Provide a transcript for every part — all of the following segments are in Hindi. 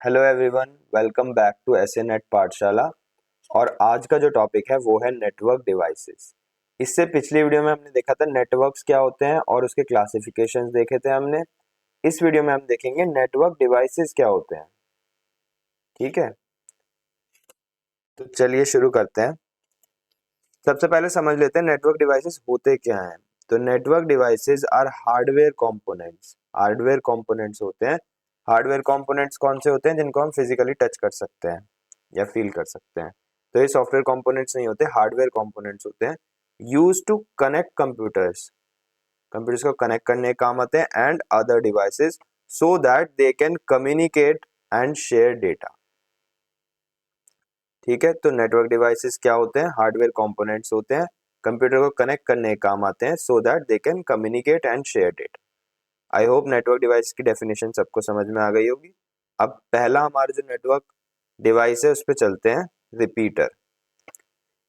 Hello everyone, welcome back to SA net Pathshala. और आज का जो टॉपिक है वो है नेटवर्क डिवाइसेस। इससे पिछली वीडियो में हमने देखा था नेटवर्क्स क्या होते हैं और उसके क्लासिफिकेशंस देखे थे हमने। इस वीडियो में हम देखेंगे नेटवर्क डिवाइसेस क्या होते हैं। ठीक है, तो चलिए शुरू करते हैं। सबसे पहले समझ लेते हैं नेटवर्क डिवाइसेस होते क्या हैं। तो network devices are hardware components. Hardware components होते हैं। हार्डवेयर कंपोनेंट्स कौन से होते हैं? जिनको हम फिजिकली टच कर सकते हैं या फील कर सकते हैं। तो ये सॉफ्टवेयर कंपोनेंट्स नहीं होते, हार्डवेयर कंपोनेंट्स होते हैं। Use to connect computers. Computers को कनेक्ट करने के काम आते हैं and other devices so that they can communicate and share data. ठीक है, तो नेटवर्क डिवाइसेस क्या होते हैं? हार्डवेयर कंपोनेंट्स होते हैं, कंप्यूटर को कनेक्ट करने के काम आते हैं सो that they can communicate and share data. I hope network device की डेफिनेशन सबको समझ में आ गई होगी। अब पहला हमारा जो नेटवर्क डिवाइस है उस पर चलते हैं, रिपीटर।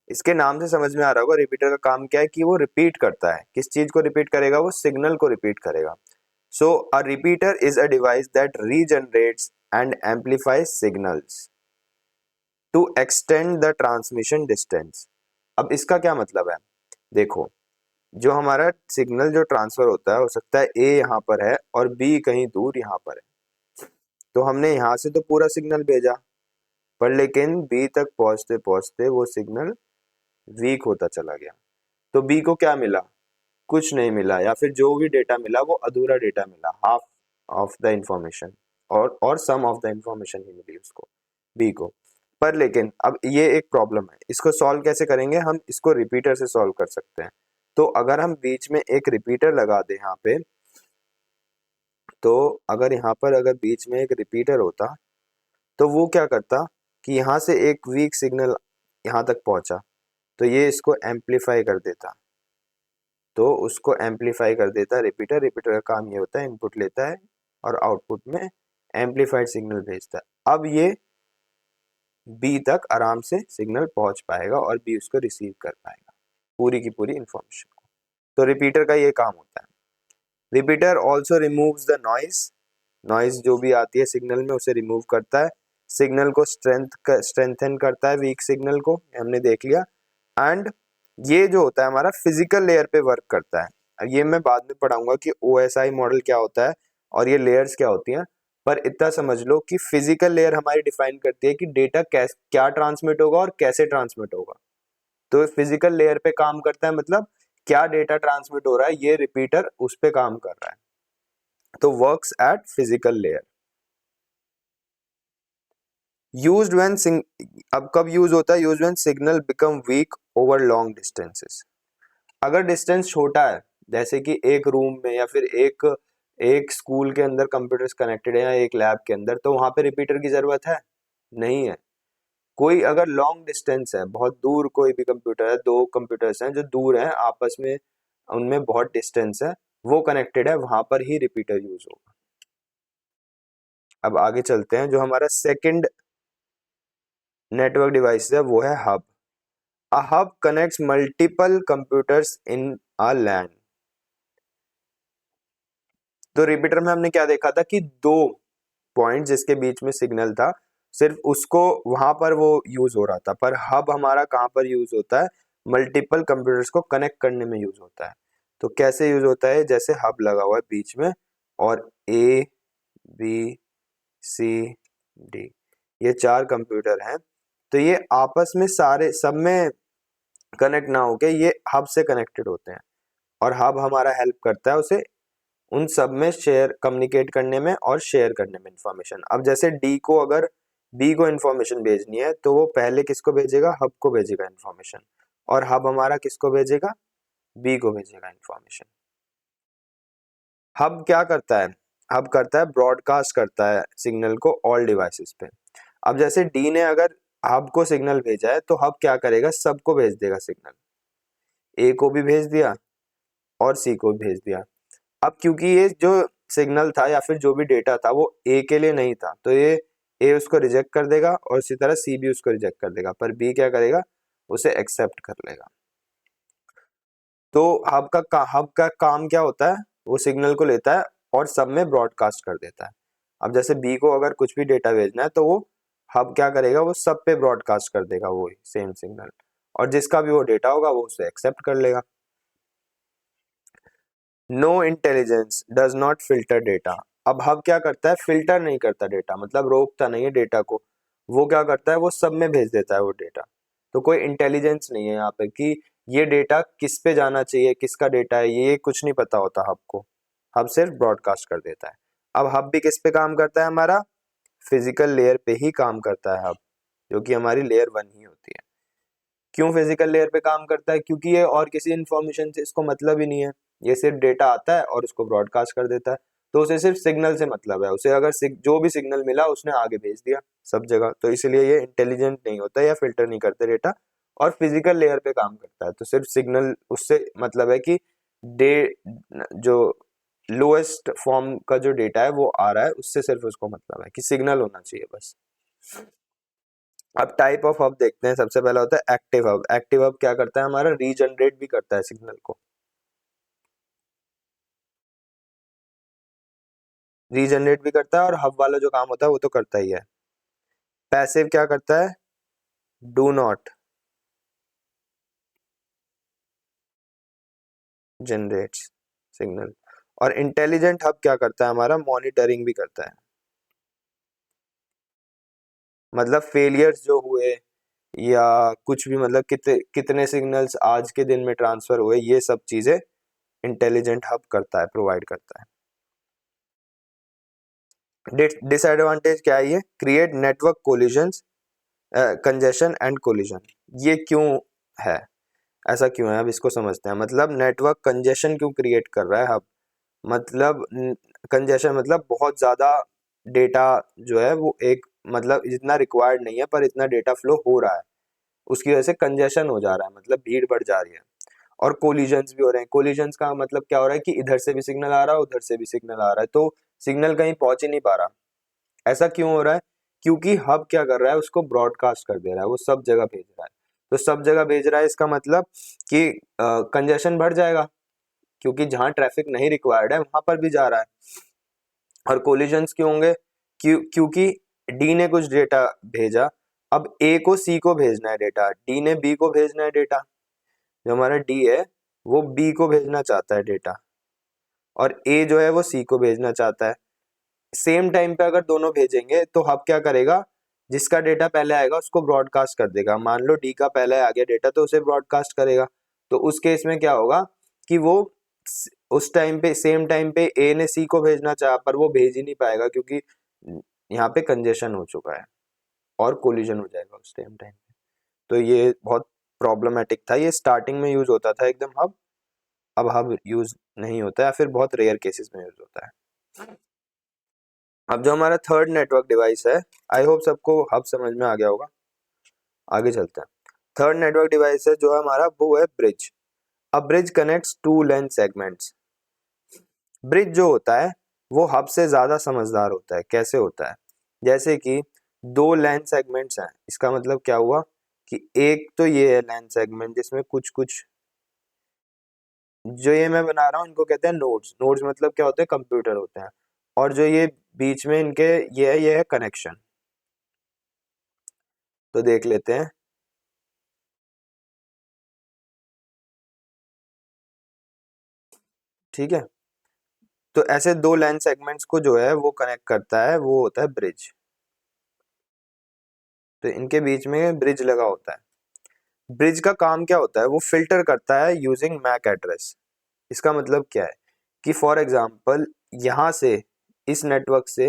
इसके नाम से समझ में आ रहा होगा रिपीटर का काम क्या है कि वो रिपीट करता है। किस चीज को रिपीट करेगा? वो सिग्नल को रिपीट करेगा। So a repeater is a device that regenerates and amplifies signals to extend the transmission distance. अब इसका क्या मतलब है? देखो, जो हमारा सिग्नल जो ट्रांसफर होता है, हो सकता है ए यहाँ पर है और बी कहीं दूर यहाँ पर है। तो हमने यहाँ से तो पूरा सिग्नल भेजा, पर लेकिन बी तक पहुंचते पहुंचते वो सिग्नल वीक होता चला गया। तो बी को क्या मिला? कुछ नहीं मिला, या फिर जो भी डेटा मिला वो अधूरा डेटा मिला, हाफ ऑफ द इंफॉर्मेशन और सम ऑफ द इंफॉर्मेशन ही मिली उसको, बी को। पर लेकिन अब ये एक प्रॉब्लम है, इसको सॉल्व कैसे करेंगे? हम इसको रिपीटर से सॉल्व कर सकते हैं। तो अगर हम बीच में एक रिपीटर लगा दें यहाँ पे, तो अगर यहाँ पर अगर बीच में एक रिपीटर होता तो वो क्या करता कि यहाँ से एक वीक सिग्नल यहाँ तक पहुंचा तो ये इसको एम्पलीफाई कर देता, तो उसको एम्पलीफाई कर देता रिपीटर। रिपीटर का काम ये होता है इनपुट लेता है और आउटपुट में एम्पलीफाइड सिग्नल भेजता है। अब ये बी तक आराम से सिग्नल पहुंच पाएगा और बी उसको रिसीव कर पाएगा पूरी की पूरी इंफॉर्मेशन को। तो रिपीटर का ये काम होता है। Repeater also removes the noise. Noise जो भी आती है सिग्नल में उसे रिमूव करता है। सिग्नल को स्ट्रेंथन करता है, वीक सिग्नल को, हमने देख लिया। एंड ये जो होता है हमारा फिजिकल लेयर पे वर्क करता है। अब ये मैं बाद में पढ़ाऊंगा कि OSI मॉडल क्या होता है और ये लेयर्स क्या होती हैं। पर इतना समझ लो कि फिजिकल लेयर हमारी डिफाइन करती है कि डेटा क्या ट्रांसमिट होगा और कैसे ट्रांसमिट होगा। तो फिजिकल लेयर पे काम करता है, मतलब क्या डेटा ट्रांसमिट हो रहा है ये रिपीटर उस पे काम कर रहा है। तो works at physical layer. Used when अब कब यूज होता है? Use when signal become weak over long distances. अगर डिस्टेंस छोटा है, जैसे कि एक रूम में या फिर एक एक स्कूल के अंदर कंप्यूटर्स कनेक्टेड है या एक लैब के अंदर, तो वहां पे रिपीटर की जरूरत है? नहीं है। कोई अगर लॉन्ग डिस्टेंस है, बहुत दूर कोई भी कंप्यूटर है, दो कंप्यूटर्स हैं जो दूर हैं आपस में, उनमें बहुत डिस्टेंस है, वो कनेक्टेड है, वहां पर ही रिपीटर यूज होगा। अब आगे चलते हैं। जो हमारा सेकंड नेटवर्क डिवाइस है वो है hub. A hub connects multiple computers in a LAN. तो रिपीटर में हमने क्या देखा था कि दो पॉइंट जिसके बीच में सिग्नल था, सिर्फ उसको वहां पर वो यूज हो रहा था। पर हब हमारा कहाँ पर यूज होता है? मल्टीपल कंप्यूटर्स को कनेक्ट करने में यूज होता है। तो कैसे यूज होता है? जैसे हब लगा हुआ है बीच में और ABCD ये चार कंप्यूटर हैं, तो ये आपस में सारे सब में कनेक्ट ना होके ये हब से कनेक्टेड होते हैं और हब हमारा हेल्प करता है उसे उन सब में शेयर कम्युनिकेट करने में और शेयर करने में इंफॉर्मेशन। अब जैसे डी को अगर बी को इंफॉर्मेशन भेजनी है तो वो पहले किसको भेजेगा? हब को भेजेगा इंफॉर्मेशन, और हब हमारा किसको भेजेगा? बी को भेजेगा इंफॉर्मेशन। हब क्या करता है? हब करता है ब्रॉडकास्ट करता है सिग्नल को ऑल डिवाइसेस पे। अब जैसे डी ने अगर हब को सिग्नल भेजा है तो हब क्या करेगा? सबको भेज देगा सिग्नल, ए को भी भेज दिया और सी को भी भेज दिया। अब क्योंकि ये जो सिग्नल था या फिर जो भी डेटा था वो ए के लिए नहीं था, तो ये ए उसको रिजेक्ट कर देगा और इसी तरह सी भी उसको रिजेक्ट कर देगा, पर बी क्या करेगा? उसे एक्सेप्ट कर लेगा। तो हब का काम क्या होता है? वो सिग्नल को लेता है और सब में ब्रॉडकास्ट कर देता है। अब जैसे बी को अगर कुछ भी डेटा भेजना है तो वो हब क्या करेगा, वो सब पे ब्रॉडकास्ट कर देगा वो सेम सिग्नल, और जिसका भी वो डेटा होगा वो उसे एक्सेप्ट कर लेगा। No intelligence does not filter data. अब हब क्या करता है, फिल्टर नहीं करता डेटा, मतलब रोकता नहीं है डेटा को, वो क्या करता है, वो सब में भेज देता है वो डेटा। तो कोई इंटेलिजेंस नहीं है यहाँ पे कि ये डेटा किस पे जाना चाहिए, किसका डेटा है, ये कुछ नहीं पता होता हब को। हब सिर्फ ब्रॉडकास्ट कर देता है। अब हब भी किस पे काम करता है, हमारा फिजिकल लेयर पे ही काम करता है हब, जो कि हमारी लेयर 1 ही होती है। क्यों फिजिकल लेयर पे काम करता है, क्योंकि ये और किसी इंफॉर्मेशन से इसको मतलब ही नहीं है, ये सिर्फ डेटा आता है और उसको ब्रॉडकास्ट कर देता है। तो उसे सिर्फ सिग्नल से मतलब है, उसे अगर जो भी सिग्नल मिला उसने आगे भेज दिया सब जगह, तो इसलिए ये इंटेलिजेंट नहीं होता या फिल्टर नहीं करते डेटा, और फिजिकल लेयर पे काम करता है। तो सिर्फ सिग्नल, उससे मतलब है कि डे जो लोएस्ट फॉर्म का जो डेटा है वो आ रहा है, उससे सिर्फ उसको मतलब है कि सिग्नल होना चाहिए बस। अब टाइप ऑफ हब देखते हैं। सबसे पहला होता है एक्टिव हब। एक्टिव हब क्या करता है, हमारा रीजनरेट भी करता है सिग्नल को, रीजनरेट भी करता है, और हब वाला जो काम होता है वो तो करता ही है। पैसिव क्या करता है, डू नॉट जनरेट्स सिग्नल। और इंटेलिजेंट हब क्या करता है, हमारा मॉनिटरिंग भी करता है, मतलब फेलियर्स जो हुए या कुछ भी, मतलब कितने सिग्नल्स आज के दिन में ट्रांसफर हुए, ये सब चीजें इंटेलिजेंट हब करता है, प्रोवाइड करता है। डिसएडवांटेज क्या है, ये create network collisions, congestion and collision. ये क्यों है, ऐसा क्यों है, अब इसको समझते हैं। मतलब नेटवर्क कंजेशन क्यों क्रिएट कर रहा है हब, मतलब कंजेशन मतलब बहुत ज्यादा डेटा जो है वो एक, मतलब जितना रिक्वायर्ड नहीं है पर इतना डेटा फ्लो हो रहा है, उसकी वजह से कंजेशन हो जा रहा है, मतलब भीड़ बढ़ जा रही है। और कोलिजन्स भी हो रहे हैं। कोलिजन्स का मतलब क्या हो रहा है कि इधर से भी सिग्नल आ रहा है, उधर से भी सिग्नल आ रहा है, तो सिग्नल कहीं पहुंच ही नहीं पा रहा। ऐसा क्यों हो रहा है, क्योंकि हब क्या कर रहा है, उसको ब्रॉडकास्ट कर दे रहा है, वो सब जगह भेज रहा है। तो सब जगह भेज रहा है, इसका मतलब कि कंजेशन बढ़ जाएगा, क्योंकि जहां ट्रैफिक नहीं रिक्वायर्ड है वहां पर भी जा रहा है। और कोलिजन्स क्यों होंगे, क्योंकि डी ने कुछ डेटा भेजा, अब ए को सी को भेजना है डेटा, डी ने बी को भेजना है डेटा, जो हमारा डी है वो बी को भेजना चाहता है डेटा, और ए जो है वो सी को भेजना चाहता है। सेम टाइम पे अगर दोनों भेजेंगे तो हब क्या करेगा, जिसका डेटा पहले आएगा उसको ब्रॉडकास्ट कर देगा। मान लो डी का पहले आ गया डेटा तो उसे ब्रॉडकास्ट करेगा। तो उस केस में क्या होगा कि वो उस टाइम पे, सेम टाइम पे ए ने सी को भेजना चाहा पर वो भेज ही नहीं पाएगा, क्योंकि यहाँ पे कंजेशन हो चुका है और कोलिजन हो जाएगा उस टाइम पे। तो ये बहुत प्रॉब्लमेटिक था। ये स्टार्टिंग में यूज होता था एकदम हब, अब हब यूज नहीं होता है, या फिर बहुत रेयर केसेस में यूज होता है। अब जो हमारा थर्ड नेटवर्क डिवाइस है, आई होप सबको हब समझ में आ गया होगा। आगे चलते हैं। थर्ड नेटवर्क डिवाइस है जो है हमारा, वो है ब्रिज। अब bridge connects two length segments. Bridge जो होता है वो हब से ज्यादा समझदार होता है। कैसे होता है, जैसे कि दो लेंथ सेगमेंट्स हैं, इसका मतलब क्या हुआ कि एक तो ये है लेंथ सेगमेंट जिसमें कुछ कुछ, जो ये मैं बना रहा हूँ इनको कहते हैं नोड्स। नोड्स मतलब क्या होते हैं, कंप्यूटर होते हैं। और जो ये बीच में इनके ये है कनेक्शन। तो देख लेते हैं। ठीक है, तो ऐसे दो लाइन सेगमेंट्स को जो है वो कनेक्ट करता है, वो होता है ब्रिज। तो इनके बीच में ब्रिज लगा होता है। ब्रिज का काम क्या होता है, वो फिल्टर करता है यूजिंग मैक एड्रेस। इसका मतलब क्या है कि फॉर एग्जांपल यहाँ से, इस नेटवर्क से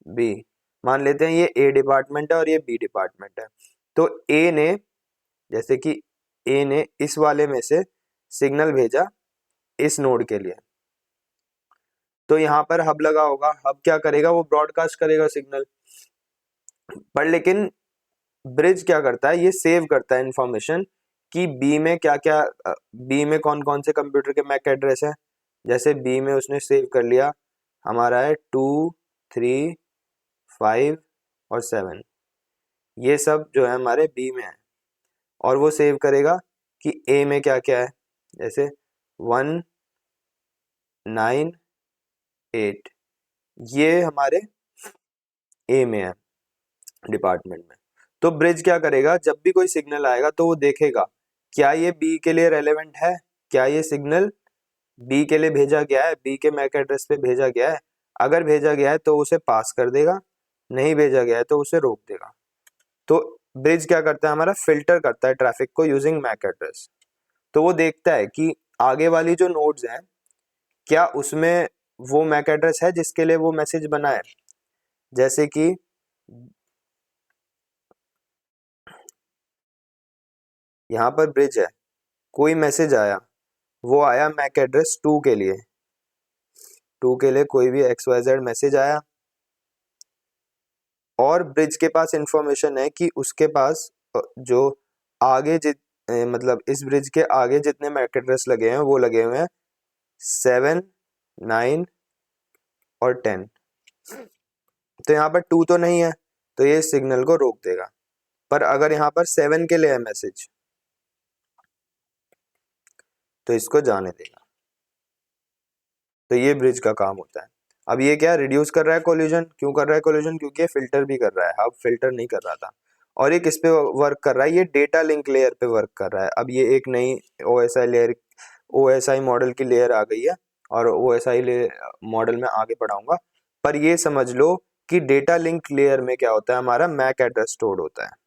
बी, मान लेते हैं ये ए डिपार्टमेंट है और ये बी डिपार्टमेंट है। तो ए ने, जैसे कि ए ने इस वाले में से सिग्नल भेजा इस नोड के लिए, तो यहाँ पर हब लगा होगा। हब क्या करेगा, वो ब्रॉडकास्ट करेगा सिग्नल। पर लेकिन ब्रिज क्या करता है, ये सेव करता है इंफॉर्मेशन कि बी में क्या क्या, बी में कौन कौन से कंप्यूटर के मैक एड्रेस है। जैसे बी में उसने सेव कर लिया, हमारा है 2, 3, 5 और 7, ये सब जो है हमारे बी में है। और वो सेव करेगा कि ए में क्या क्या है, जैसे 1, 9, 8, ये हमारे ए में है, डिपार्टमेंट में। तो ब्रिज क्या करेगा, जब भी कोई सिग्नल आएगा तो वो देखेगा क्या ये बी के लिए रेलेवेंट है, क्या ये सिग्नल बी के लिए भेजा गया है, बी के मैक एड्रेस पे भेजा गया है। अगर भेजा गया है तो उसे पास कर देगा, नहीं भेजा गया है तो उसे रोक देगा। तो ब्रिज क्या करता है, हमारा फिल्टर करता है ट्रैफिक को यूजिंग मैक एड्रेस। तो वो देखता है कि आगे वाली जो नोड्स हैं क्या उसमें वो मैक एड्रेस है जिसके लिए वो मैसेज बना है। जैसे कि यहाँ पर ब्रिज है, कोई मैसेज आया, वो आया मैक एड्रेस 2 के लिए, 2 के लिए कोई भी XYZ मैसेज आया, और ब्रिज के पास इंफॉर्मेशन है कि उसके पास जो आगे मतलब इस ब्रिज के आगे जितने मैक एड्रेस लगे हैं वो लगे हुए हैं 7, 9 और 10। तो यहाँ पर 2 तो नहीं है, तो ये सिग्नल को रोक देगा। पर अगर यहाँ पर 7 के लिए है मैसेज तो इसको जाने देगा। तो ये ब्रिज का काम होता है। अब ये क्या रिड्यूस कर रहा है कोलिजन, क्यों कर रहा है कोलिजन, क्योंकि ये फिल्टर भी कर रहा है, अब फिल्टर नहीं कर रहा था। और ये किस पे वर्क कर रहा है, ये डेटा लिंक लेयर पे वर्क कर रहा है। अब ये एक नई OSI लेयर, OSI मॉडल की लेयर आ गई है, और OSI मॉडल में आगे पढ़ाऊंगा। पर ये समझ लो कि डेटा लिंक लेयर में क्या होता है, हमारा मैक एड्रेस स्टोर्ड होता है।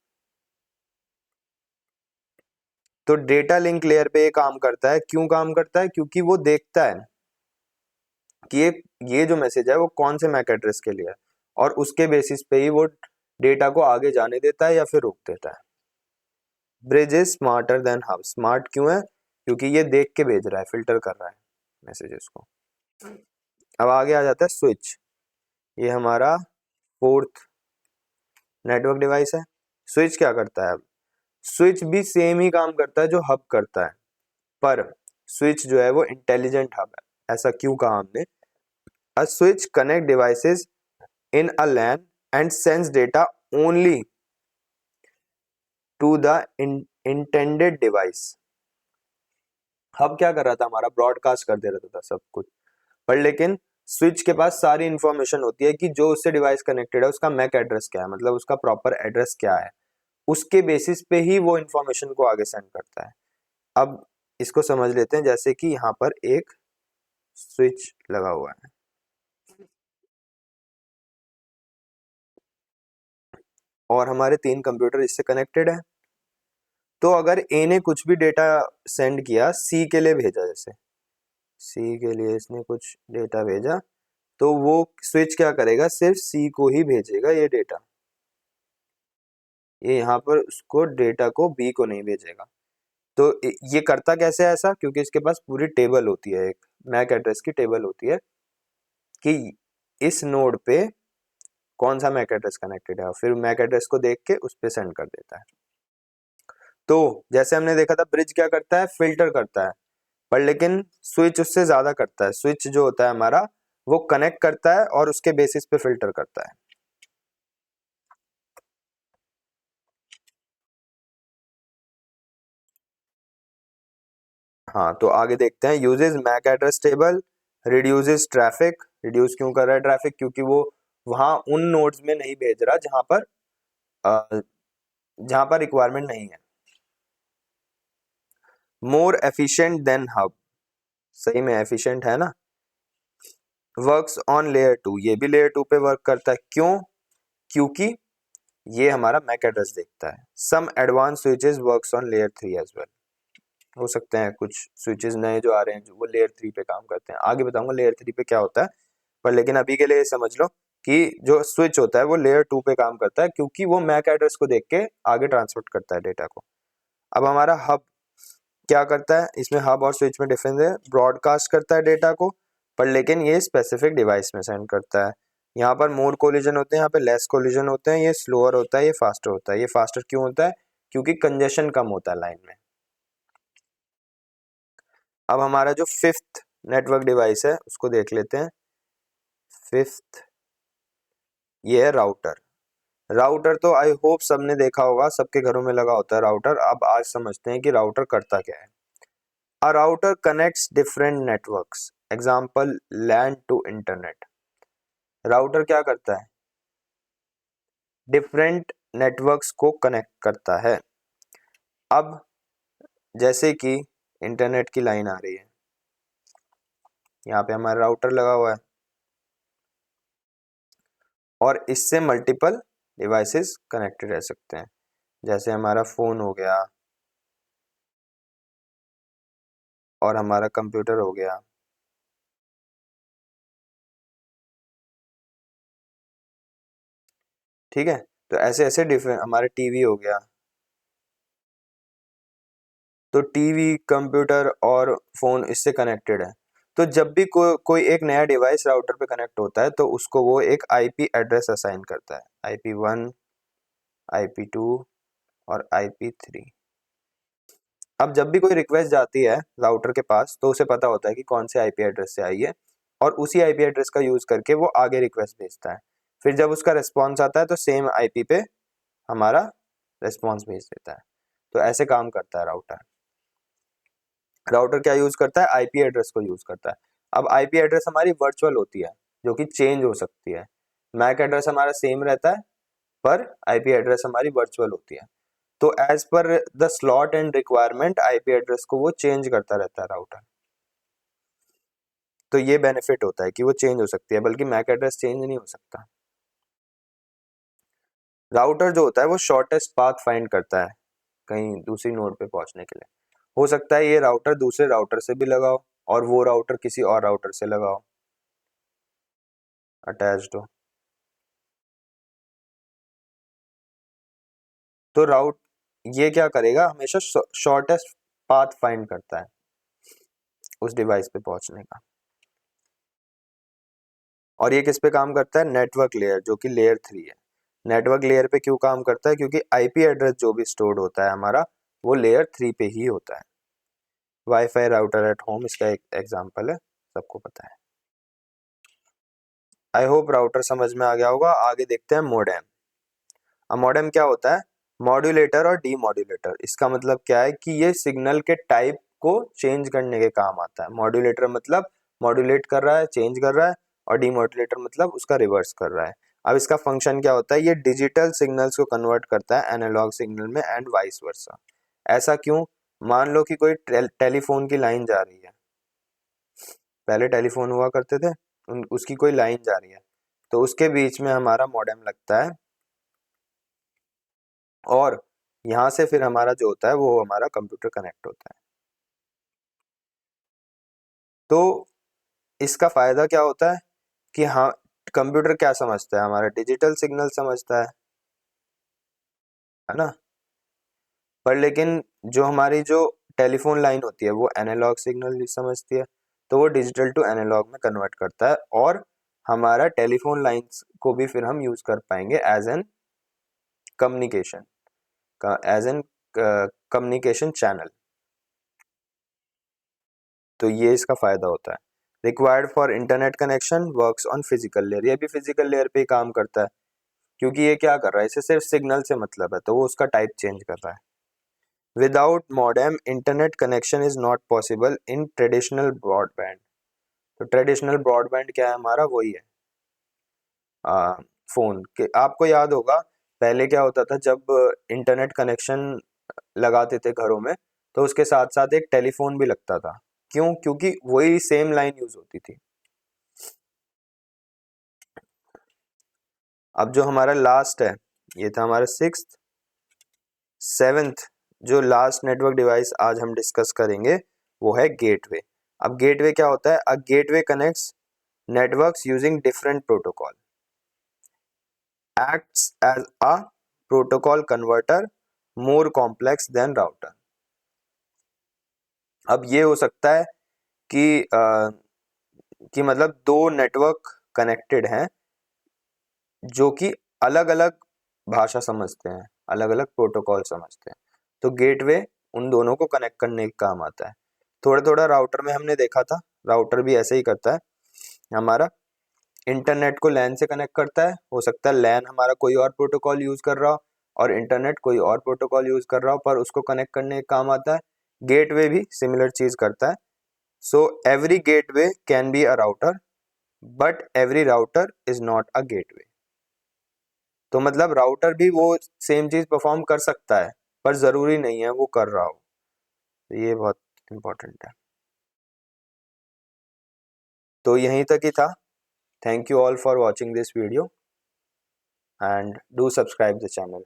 तो डेटा लिंक लेयर पे ये काम करता है, क्यों काम करता है, क्योंकि वो देखता है कि ये जो मैसेज है वो कौन से मैक एड्रेस के लिए है, और उसके बेसिस पे ही वो डेटा को आगे जाने देता है या फिर रोक देता है। Bridge is smarter than hub. Smart क्यों है, क्योंकि ये देख के भेज रहा है, फिल्टर कर रहा है मैसेजेस को। अब आगे आ जाता है स्विच। ये हमारा फोर्थ नेटवर्क डिवाइस है। स्विच क्या करता है, अब स्विच भी सेम ही काम करता है जो हब करता है, पर स्विच जो है वो इंटेलिजेंट हब है। ऐसा क्यों कहा हमने, a switch connect devices in a LAN and sends data only to the intended device। Hub क्या कर रहा था, हमारा ब्रॉडकास्ट कर दे रहा था सब कुछ, पर लेकिन स्विच के पास सारी इंफॉर्मेशन होती है कि जो उससे डिवाइस कनेक्टेड है उसका मैक एड्रेस क्या है, मतलब उसका प्रॉपर एड्रेस क्या है, उसके बेसिस पे ही वो इंफॉर्मेशन को आगे सेंड करता है। अब इसको समझ लेते हैं, जैसे कि यहाँ पर एक स्विच लगा हुआ है और हमारे 3 कंप्यूटर इससे कनेक्टेड है। तो अगर ए ने कुछ भी डेटा सेंड किया, सी के लिए भेजा, जैसे सी के लिए इसने कुछ डेटा भेजा, तो वो स्विच क्या करेगा, सिर्फ सी को ही भेजेगा ये डेटा, ये यहाँ पर उसको डेटा को बी को नहीं भेजेगा। तो ये करता कैसे है ऐसा, क्योंकि इसके पास पूरी टेबल होती है, एक मैक एड्रेस की टेबल होती है कि इस नोड पे कौन सा मैक एड्रेस कनेक्टेड है, फिर मैक एड्रेस को देख के उस पे सेंड कर देता है। तो जैसे हमने देखा था ब्रिज क्या करता है, फिल्टर करता है, पर लेकिन स्विच उससे ज्यादा करता है। स्विच जो होता है हमारा वो कनेक्ट करता है और उसके बेसिस पे फिल्टर करता है। हाँ, तो आगे देखते हैं। Uses MAC address table, reduces traffic. Reduce क्यों कर रहा है ट्रैफिक, क्योंकि वो वहां उन नोड्स में नहीं भेज रहा जहां पर रिक्वायरमेंट नहीं है। मोर एफिशिएंट देन हब, सही में एफिशिएंट है ना। वर्क्स ऑन लेयर 2, ये भी लेयर 2 पे वर्क करता है। क्यों, क्योंकि ये हमारा मैक एड्रेस देखता है। Some advance switches works on layer 3 as well. हो सकते हैं कुछ स्विचेस नए जो आ रहे हैं जो वो लेयर 3 पे काम करते हैं, आगे बताऊंगा लेयर 3 पे क्या होता है। पर लेकिन अभी के लिए समझ लो कि जो स्विच होता है वो लेयर 2 पे काम करता है, क्योंकि वो मैक एड्रेस को देख के आगे ट्रांसमिट करता है डेटा को। अब हमारा हब क्या करता है, इसमें हब और स्विच में डिफरेंस है। ब्रॉडकास्ट करता है डेटा को, पर लेकिन ये स्पेसिफिक डिवाइस में सेंड करता है। यहाँ पर मोर कोलिजन होते हैं, यहाँ पे लेस कोलिजन होते हैं। ये स्लोअर होता है, ये फास्टर होता है। ये फास्टर क्यों होता है, क्योंकि कंजेशन कम होता है लाइन में। अब हमारा जो फिफ्थ नेटवर्क डिवाइस है उसको देख लेते हैं। फिफ्थ ये है राउटर। राउटर तो आई होप सबने देखा होगा, सबके घरों में लगा होता है राउटर। अब आज समझते हैं कि राउटर करता क्या है। A router connects different networks, example LAN to internet. Router क्या करता है, डिफरेंट नेटवर्क्स को कनेक्ट करता है। अब जैसे कि इंटरनेट की लाइन आ रही है, यहाँ पे हमारा राउटर लगा हुआ है और इससे मल्टीपल डिवाइसेस कनेक्टेड रह सकते हैं, जैसे हमारा फ़ोन हो गया और हमारा कंप्यूटर हो गया। ठीक है, तो ऐसे ऐसे डिफरेंट, हमारा टीवी हो गया, तो टीवी, कंप्यूटर और फ़ोन इससे कनेक्टेड है। तो जब भी कोई एक नया डिवाइस राउटर पे कनेक्ट होता है तो उसको वो एक आईपी एड्रेस असाइन करता है, IP1, IP2 और IP3। अब जब भी कोई रिक्वेस्ट जाती है राउटर के पास तो उसे पता होता है कि कौन से आईपी एड्रेस से आई है और उसी आईपी एड्रेस का यूज़ करके वो आगे रिक्वेस्ट भेजता है। फिर जब उसका रिस्पॉन्स आता है तो सेम आईपी पे हमारा रिस्पॉन्स भेज देता है। तो ऐसे काम करता है राउटर। राउटर क्या यूज़ करता है? आईपी एड्रेस को यूज़ करता है। अब आईपी एड्रेस हमारी वर्चुअल होती है जो कि चेंज हो सकती है। मैक एड्रेस हमारा सेम रहता है पर आईपी एड्रेस हमारी वर्चुअल होती है। तो as per the slot and requirement IP address को वो चेंज करता रहता है राउटर। तो ये बेनिफिट होता है कि वो चेंज हो सकती है, बल्कि मैक एड्रेस चेंज नहीं हो सकता। राउटर जो होता है वो शॉर्टेस्ट पाथ फाइंड करता है कहीं दूसरी नोड पे पहुंचने के लिए। हो सकता है ये राउटर दूसरे राउटर से भी लगाओ और वो राउटर किसी और राउटर से लगाओ, अटैच्ड हो। तो ये क्या करेगा? हमेशा शॉर्टेस्ट पाथ फाइंड करता है उस डिवाइस पे पहुंचने का। और ये किस पे काम करता है? नेटवर्क लेयर, जो कि लेयर 3 है। नेटवर्क लेयर पे क्यों काम करता है? क्योंकि आईपी एड्रेस जो भी स्टोर्ड होता है हमारा वो लेयर 3 पे ही होता है। वाईफाई राउटर एट होम इसका एक एग्जांपल है, सबको पता है। आई होप राउटर समझ में आ गया होगा। आगे देखते हैं मोडेम। अब मोडेम क्या होता है? मॉड्यूलेटर और डीमॉड्यूलेटर। इसका मतलब क्या है कि ये सिग्नल के टाइप को चेंज करने के काम आता है। मॉड्यूलेटर मतलब मॉड्यूलेट कर रहा है, चेंज कर रहा है, और डीमॉड्यूलेटर मतलब उसका रिवर्स कर रहा है। अब इसका फंक्शन क्या होता है? ये डिजिटल सिग्नल्स को कन्वर्ट करता है एनालॉग सिग्नल में एंड वाइस वर्सा। ऐसा क्यों? मान लो कि कोई टेलीफोन की लाइन जा रही है, पहले टेलीफोन हुआ करते थे, उसकी कोई लाइन जा रही है तो उसके बीच में हमारा मॉडेम लगता है और यहाँ से फिर हमारा जो होता है वो हमारा कंप्यूटर कनेक्ट होता है। तो इसका फायदा क्या होता है कि हाँ, कंप्यूटर क्या समझता है? हमारा डिजिटल सिग्नल समझता है ना। पर लेकिन जो हमारी जो टेलीफोन लाइन होती है वो एनालॉग सिग्नल समझती है, तो वो डिजिटल टू एनालॉग में कन्वर्ट करता है और हमारा टेलीफोन लाइंस को भी फिर हम यूज कर पाएंगे एज एन कम्युनिकेशन का, एज एन कम्युनिकेशन चैनल। तो ये इसका फायदा होता है। Required for internet connection works on physical layer. ये भी फिजिकल लेयर पे ही काम करता है क्योंकि ये क्या कर रहा है, इसे सिर्फ सिग्नल से मतलब है तो वो उसका टाइप चेंज कर रहा है। Without modem internet connection is not possible in traditional broadband. तो ट्रेडिशनल ब्रॉडबैंड क्या है हमारा? वही है फोन के। आपको याद होगा पहले क्या होता था, जब इंटरनेट कनेक्शन लगाते थे घरों में तो उसके साथ साथ एक टेलीफोन भी लगता था। क्यों? क्योंकि वही सेम लाइन यूज होती थी। अब जो हमारा लास्ट है, ये था हमारा 6th 7th। जो लास्ट नेटवर्क डिवाइस आज हम डिस्कस करेंगे वो है गेटवे। अब गेटवे क्या होता है? A gateway connects networks using different protocol, acts as a protocol converter more complex than router। अब ये हो सकता है कि कि मतलब दो नेटवर्क कनेक्टेड हैं जो कि अलग अलग भाषा समझते हैं, अलग अलग प्रोटोकॉल समझते हैं, तो गेटवे उन दोनों को कनेक्ट करने का काम आता है। थोड़ा थोड़ा राउटर में हमने देखा था, राउटर भी ऐसे ही करता है। हमारा इंटरनेट को लैन से कनेक्ट करता है, हो सकता है लैन हमारा कोई और प्रोटोकॉल यूज कर रहा हो और इंटरनेट कोई और प्रोटोकॉल यूज कर रहा हो, पर उसको कनेक्ट करने का काम आता है। गेटवे भी सिमिलर चीज करता है। So every gateway can be a router but every router is not a gateway. तो मतलब राउटर भी वो सेम चीज परफॉर्म कर सकता है, पर जरूरी नहीं है वो कर रहा हो। तो ये बहुत इंपॉर्टेंट है। तो यहीं तक ही था। Thank you all for watching this video and do subscribe the channel.